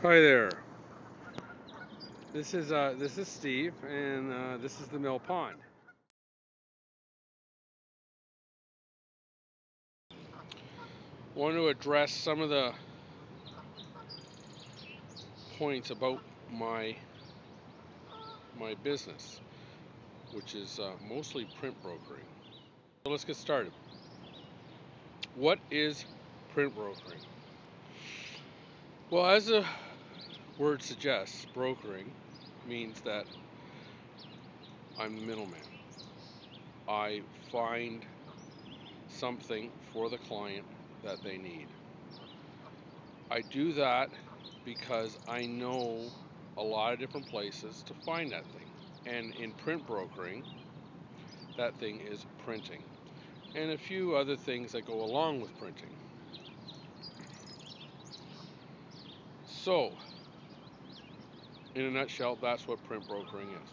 Hi there. This is Steve, and this is the mill pond. Want to address some of the points about my business, which is mostly print brokering. So let's get started. What is print brokering? Well, as the word suggests, brokering means that I'm the middleman. I find something for the client that they need. I do that because I know a lot of different places to find that thing. And in print brokering, that thing is printing. And a few other things that go along with printing. So, in a nutshell, that's what print brokering is.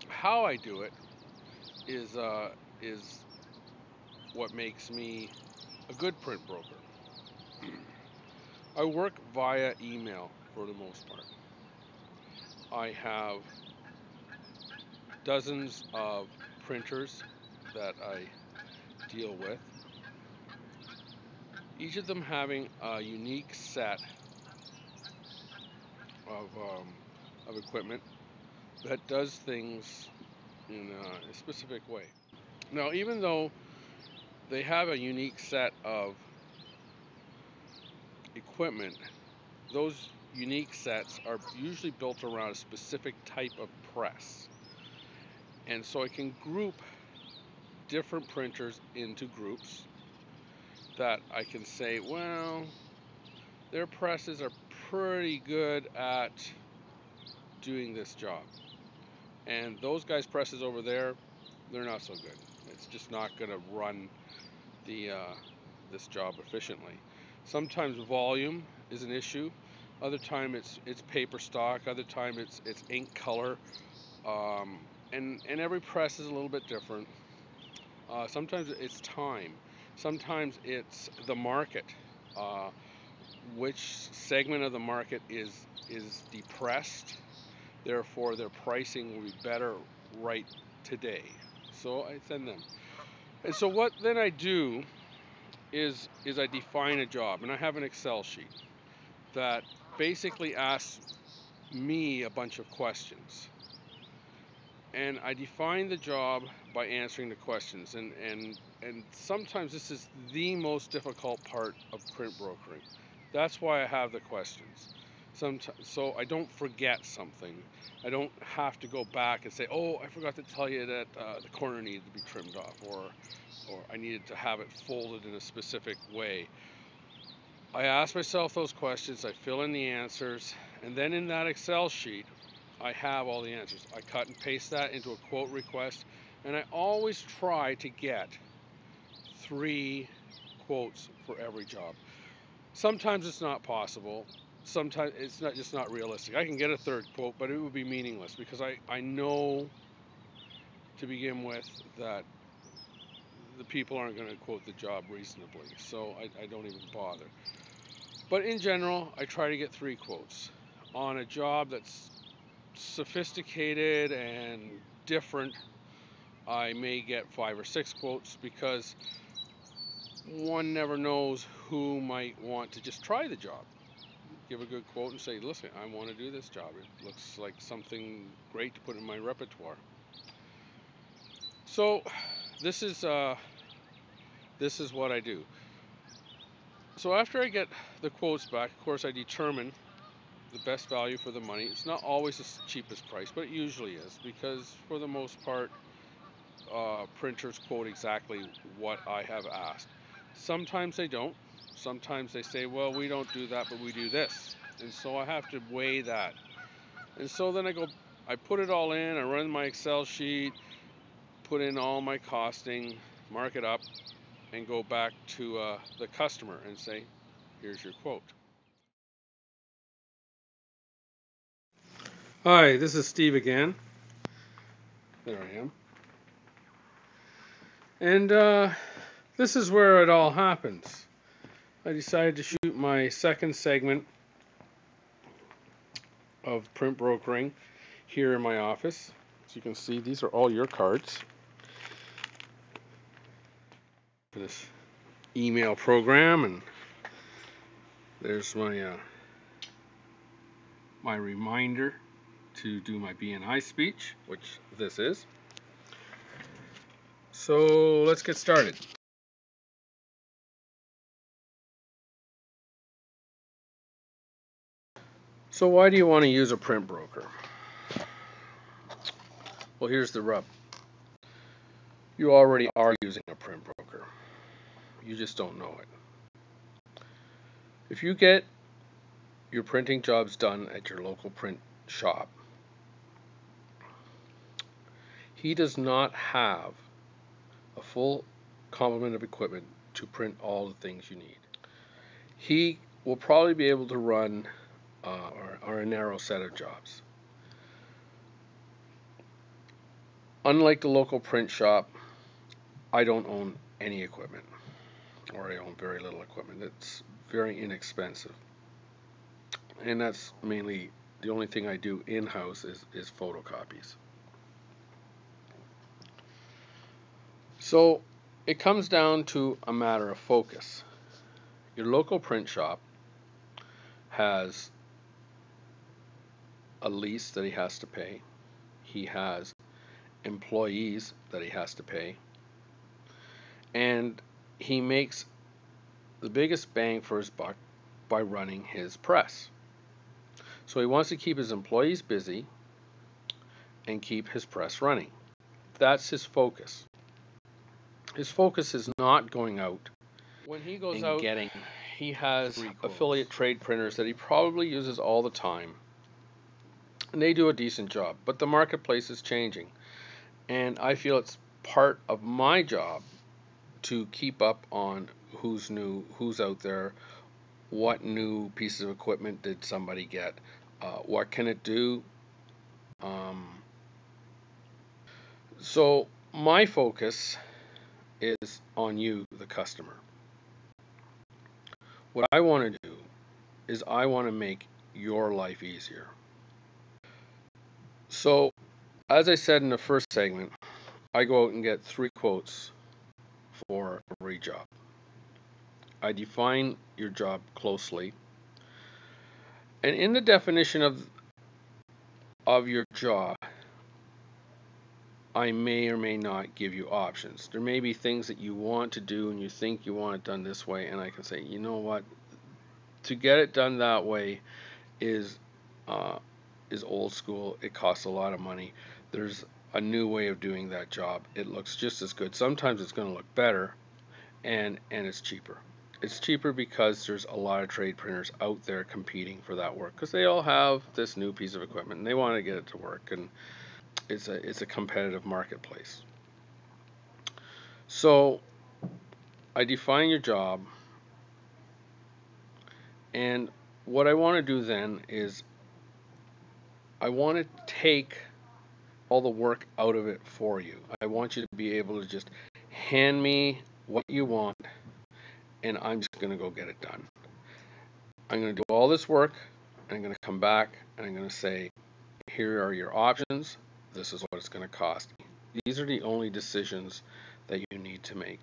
How I do it is what makes me a good print broker. I work via email for the most part. I have dozens of printers that I deal with, each of them having a unique set of equipment that does things in a specific way. Now, even though they have a unique set of equipment, those unique sets are usually built around a specific type of press. And so I can group different printers into groups that I can say, well, their presses are pretty good at doing this job. And those guys' presses over there, they're not so good. It's just not going to run this job efficiently. Sometimes volume is an issue. Other time it's paper stock. Other time it's ink color. And every press is a little bit different. Sometimes it's time. Sometimes it's the market. Which segment of the market is depressed. Therefore, their pricing will be better right today. So I send them. And so what then I do is I define a job, and I have an Excel sheet that basically asks me a bunch of questions. And I define the job by answering the questions. And sometimes this is the most difficult part of print brokering. That's why I have the questions. So I don't forget something. I don't have to go back and say, oh, I forgot to tell you that the corner needed to be trimmed off, or I needed to have it folded in a specific way. I ask myself those questions, I fill in the answers, and then in that Excel sheet, I have all the answers. I cut and paste that into a quote request, and I always try to get 3 quotes for every job. Sometimes it's not possible. Sometimes it's just not realistic. I can get a 3rd quote, but it would be meaningless because I know to begin with that the people aren't going to quote the job reasonably, so I don't even bother. But in general, I try to get 3 quotes. On a job that's sophisticated and different, I may get 5 or 6 quotes because one never knows who might want to just try the job. Give a good quote and say, listen, I want to do this job. It looks like something great to put in my repertoire. So this is what I do. So after I get the quotes back, of course, I determine the best value for the money. It's not always the cheapest price, but it usually is, because for the most part, printers quote exactly what I have asked. Sometimes they don't. Sometimes they say, well, we don't do that, but we do this. And so I have to weigh that. And so then I put it all in, I run my Excel sheet, put in all my costing, mark it up, and go back to the customer and say, here's your quote. Hi, this is Steve again. There I am. And this is where it all happens. I decided to shoot my second segment of print brokering here in my office. As you can see, these are all your cards for this email program, and there's my my reminder to do my BNI speech, which this is. So let's get started. So why do you want to use a print broker? Well, here's the rub. You already are using a print broker. You just don't know it. If you get your printing jobs done at your local print shop, he does not have a full complement of equipment to print all the things you need. He will probably be able to run a narrow set of jobs. Unlike the local print shop, I don't own any equipment, or I own very little equipment. It's very inexpensive, and that's mainly the only thing I do in-house is photocopies. So it comes down to a matter of focus. Your local print shop has a lease that he has to pay. He has employees that he has to pay, and he makes the biggest bang for his buck by running his press. So he wants to keep his employees busy and keep his press running. That's his focus. His focus is not going out. When he goes out, he has affiliate trade printers that he probably uses all the time, and they do a decent job, but the marketplace is changing. And I feel it's part of my job to keep up on who's new, who's out there, what new pieces of equipment did somebody get, what can it do. So my focus is on you, the customer. What I want to do is I want to make your life easier. So, as I said in the first segment, I go out and get 3 quotes for every job. I define your job closely, and in the definition of your job, I may or may not give you options. There may be things that you want to do and you think you want it done this way, and I can say, you know what, to get it done that way is old school. It costs a lot of money. There's a new way of doing that job. It looks just as good. Sometimes it's going to look better, and it's cheaper. It's cheaper because there's a lot of trade printers out there competing for that work, because they all have this new piece of equipment and they want to get it to work, and it's a competitive marketplace. So I define your job, and what I want to do then is I want to take all the work out of it for you. I want you to be able to just hand me what you want, and I'm just going to go get it done. I'm going to do all this work, and I'm going to come back, and I'm going to say, here are your options. This is what it's going to cost. These are the only decisions that you need to make.